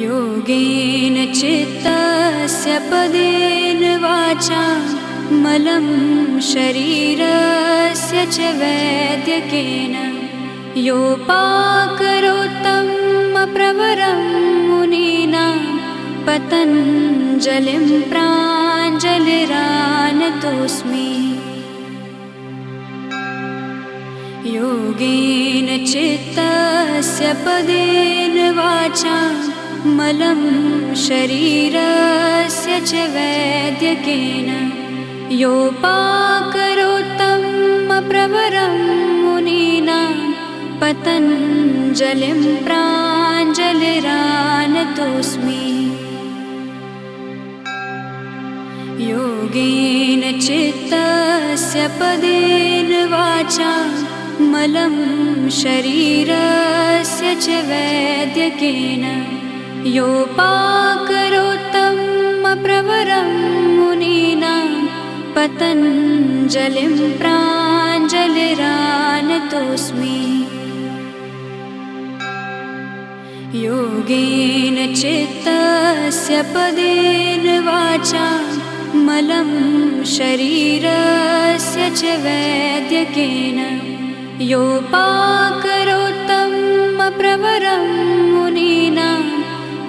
योगेन चित्तस्य पदेन वाचा मलं शरीरस्य च वैद्यकेन योपाकरोत्तं प्रवरं मुनीनां पतञ्जलिं प्राञ्जलिरानतोऽस्मि। योगेन चित्तस्य पदेन वाचा मलं शरीरस्य च वैद्यकेन योपाकरोत्तं प्रवरं मुनीनां पतञ्जलिं प्राञ्जलिरानतोऽस्मि। योगेन चित्तस्य पदेन वाचा मलं शरीरस्य च वैद्यकेन योपाकरोत्तं प्रवरं मुनीनां पतञ्जलिं प्राञ्जलिरानतोऽस्मि। योगेन चित्तस्य पदेन वाचा मलं शरीरस्य च वैद्यकेन योपाकरोत्तं प्रवरं मुनीनां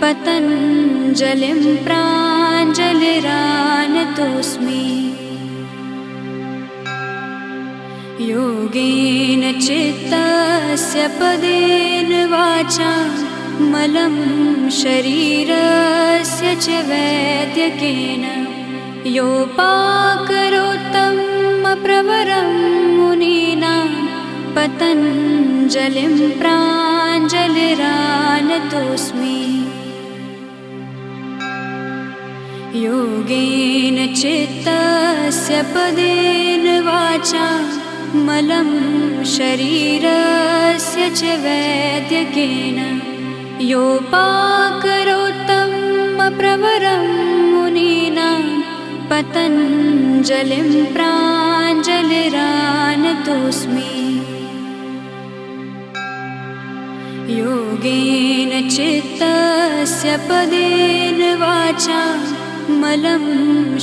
पतञ्जलिं प्राञ्जलिरानतोऽस्मि। योगेन चित्तस्य पदेन वाचा मलं शरीरस्य च वैद्यकेन योपाकरोत्तं प्रवरं मुनीनां पतञ्जलिं प्राञ्जलिरानतोऽस्मि। योगेन चित्तस्य पदेन वाचा मलं शरीरस्य च वैद्यकेन योपाकरोत्तं प्रवरं मुनीनां पतञ्जलिं प्राञ्जलिरानतोऽस्मि। योगेन चित्तस्य पदेन वाचा मलं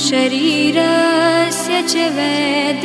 शरीरस्य च वैद्यकेन